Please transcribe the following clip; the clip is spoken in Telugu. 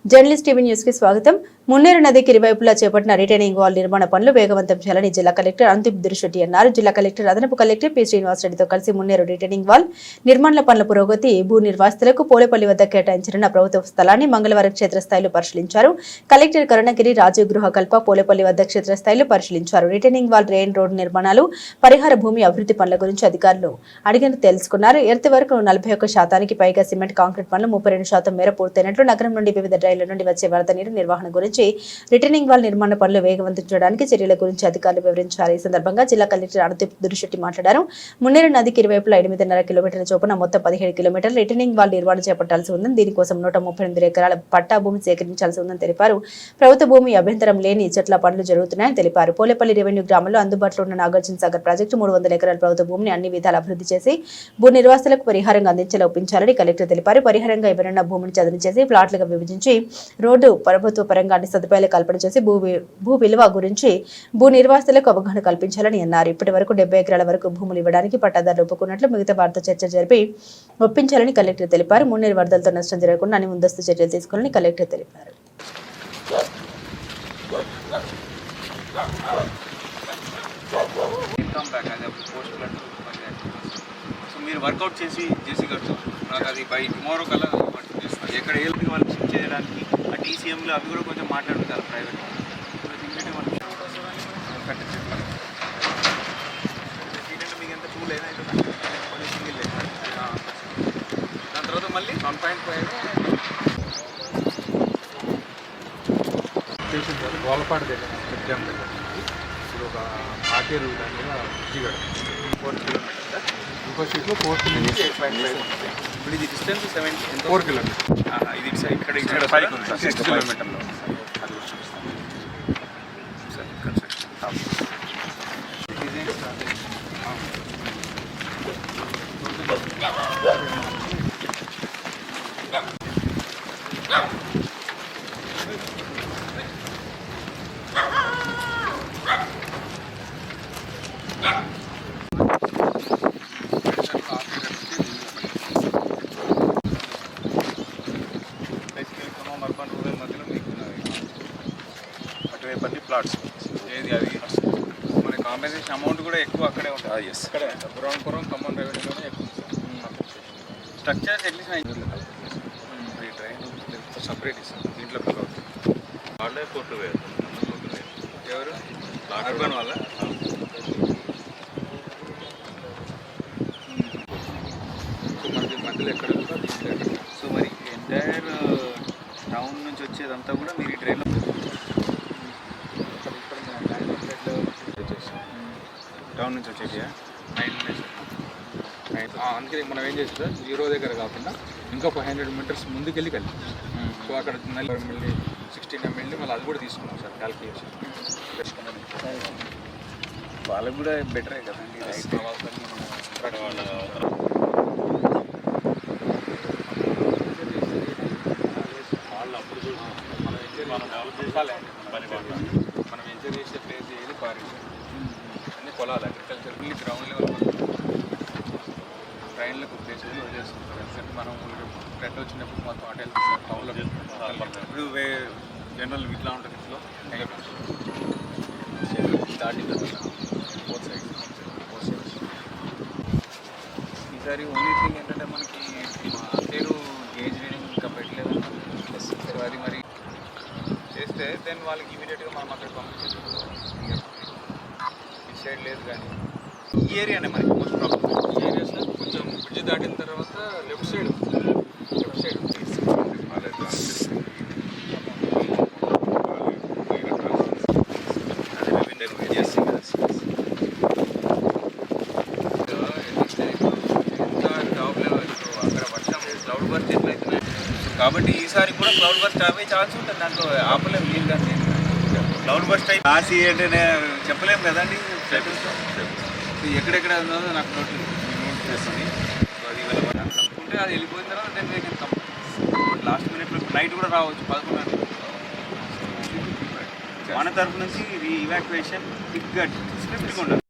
జర్నలిస్ట్ టీవీ న్యూస్ కి స్వాగతం. మున్నేరు నదికి ఇరువైపులా చేపట్టిన రిటైనింగ్ వాల్ నిర్మాణ పనులు వేగవంతం చేయాలని జిల్లా కలెక్టర్ అనంతీప్ దురిశెట్టి అన్నారు. జిల్లా కలెక్టర్ అదనపు కలెక్టర్ పి శ్రీనివాసరెడ్డితో కలిసి మున్నేరు రిటైనింగ్ వాల్ నిర్మాణ పనుల పురోగతి, భూ నిర్వాసితులకు పోలేపల్లి వద్ద కేటాయించిన ప్రభుత్వ స్థలాన్ని మంగళవారం క్షేత్రస్థాయిలో పరిశీలించారు. కలెక్టర్ కరుణగిరి రాజీవ్ గృహ కల్ప పోలేపల్లి వద్ద క్షేత్రస్థాయిలో పరిశీలించారు. రిటైనింగ్ వాల్, రెయిన్ రోడ్ నిర్మాణాలు, పరిహార భూమి అభివృద్ధి పనుల గురించి అధికారులు అడిగిన తెలుసుకున్నారు. ఎర్త్ వరకు 41% పైగా సిమెంట్ కాంక్రీట్ పనులు 32% మేర పూర్తయినట్లు, నగరం నుండి వివిధ డ్రైన్ల నుండి వచ్చే వరద నీరు నిర్వహణ గురించి, రిటైనింగ్ వాల్ నిర్మాణ పనులు వేగవంతం చేయడానికి చర్యల గురించి అధికారులు వివరించారు. ఈ సందర్భంగా జిల్లా కలెక్టర్ అనంతీప్ దురిశెట్టి మాట్లాడారు. మున్నేరు నదికి ఇరువైపులా 8.5 కిలోమీటర్ల చొప్పున మొత్తం 17 కిలోమీటర్ల రిటైనింగ్ వాల్ నిర్మాణం చేపట్టాల్సి ఉందని, దీనికోసం 138 ఎకరాల పట్టా భూమి సేకరించాల్సి ఉందని తెలిపారు. ప్రభుత్వ భూమి అభ్యంతరం లేని చెట్ల పనులు జరుగుతున్నాయని తెలిపారు. పోలేపల్లి రెవెన్యూ గ్రామంలో అందుబాటులో ఉన్న నాగార్జున సాగర్ ప్రాజెక్టు 300 ఎకరాల ప్రభుత్వ భూమిని అన్ని విధాలు అభివృద్ధి చేసి భూ నిర్వాసులకు పరిహారంగా అందించేలా ఒప్పించాలని కలెక్టర్ తెలిపారు. పరిహారంగా ఇవ్వనున్న భూమిని చదును చేసి ప్లాట్లుగా విభజించి రోడ్డు, ప్రభుత్వ పరంగా అన్ని సదుపాయాలు కల్పన చేసి భూ విలువ గురించి భూ నిర్వాసితులకు అవగాహన కల్పించాలని అన్నారు. ఇప్పటి వరకు 70 ఎకరాల వరకు భూములు ఇవ్వడానికి పట్టాదారులు ఒప్పుకున్నట్లు, మిగతా వారితో చర్చ జరిపి ఒప్పించాలని కలెక్టర్ తెలిపారు. మున్నేరు వరదలతో నష్టం జరగకుండా అన్ని ముందస్తు చర్యలు తీసుకోవాలని కలెక్టర్ తెలిపారు. మీరు వర్కౌట్ చేసి కట్టు నాకు అది బై టుమారో కల్లా ఎక్కడ ఏళ్ళకి వాళ్ళకి షిఫ్ట్ చేయడానికి ఆ టీసీఎంలో అవి కూడా కొంచెం మాట్లాడుతారు ప్రైవేట్ మీకు ఎంత టూ లైన్ అవుతుంది సింగిల్ లైన్ దాని తర్వాత మళ్ళీ 1.5 తెలిసింది సార్. గోలపాడు దగ్గర చెక్ డ్యామ్ దగ్గర ఇప్పుడు ఒక ఆకేరు దాని మీద విజయగడ 4 కిలోమీటర్స్ ఇంకో షీట్లో 4 నుంచి 8.5 ఇప్పుడు ఇది డిస్టెన్స్ 4 కిలోమీటర్స్. ఇది ఇక్కడ 6 కిలోమీటర్లో అటువైపు ప్లాట్స్ ఏది అది మన కాంపెన్సేషన్ అమౌంట్ కూడా ఎక్కువ అక్కడే ఉంటుంది. ఇక్కడే పురం ఖమ్మం రెవెన్యూలోనే ఎక్కువ స్ట్రక్చర్స్ అట్లీస్ట్ ట్రైన్ సపరేట్ ఇస్తాం దీంట్లో వాళ్ళే కోర్టు వేరు ఎవరు అర్బన్ వాళ్ళ సో మనకి మధ్యలో ఎక్కడ కూడా తీసుకెళ్ళి సో మరి ఎంటైర్ టౌన్ నుంచి వచ్చేదంతా కూడా మీరు ఈ ట్రైన్లో టౌన్ నుంచి వచ్చేది 9 అందుకని మనం ఏం చేస్తాం సార్, 0 దగ్గర కాకుండా ఇంకా 500 మీటర్స్ ముందుకెళ్ళి కలిపి సో అక్కడ మళ్ళీ 16 ml మళ్ళీ అది కూడా తీసుకున్నాం సార్ క్యాల్కులేషన్. వాళ్ళకు కూడా బెటరే కదండి. మనం ఎంజాయ్ చేసే ప్లేస్ ఏది పారేసాం అన్ని పొలాలు అగ్రికల్చర్ వీళ్ళు గ్రౌండ్ లెవెల్ ట్రైన్లకు ప్లేస్ వదిలేసుకుంటారు. ఎందుకంటే మనం ఫ్రెండ్ వచ్చినప్పుడు మొత్తం హోటల్ టౌన్లో ఇప్పుడు జనరల్ ఇట్లా ఉంటుంది. ఇంట్లో దాటి బోత్ సైడ్స్ ఈసారి ఓన్లీ థింగ్ ఏంటంటే మనకి పేరు గేజ్ రీడింగ్ ఇంకా పెట్టలేదు. అది మరి చేస్తే దెన్ వాళ్ళకి ఇమీడియట్గా మనం అక్కడ పంపించేది డిసైడ్ లేదు. కానీ ఈ ఏరియానే మనకి మోస్ట్ ప్రాబ్లమ్. ఈ ఏరియా సార్ కొంచెం బ్రిడ్జ్ దాటిన తర్వాత లెఫ్ట్ సైడ్ అక్కడ వర్షం క్లౌడ్ బర్స్ట్ ఎట్లయితున్నాయి కాబట్టి ఈసారి కూడా క్లౌడ్ బర్స్ట్ అవే ఛాన్స్ ఉంటుంది. దాంట్లో ఆపలేము మీరు కానీ క్లౌడ్ బర్స్ట్ అయితే ఆసి అంటే చెప్పలేము కదండి. ఎక్కడెక్కడ ఉన్నదో నాకు నోట్ చేస్తుంది. సో అది అనుకుంటే అది వెళ్ళిపోయిన తర్వాత then we can come. Last మినిట్లో నైట్ కూడా రావచ్చు 11 మన తరఫు నుంచి ఇవాక్యుయేషన్ బిగ్గా స్ట్రిక్ట్గా ఉండాలి.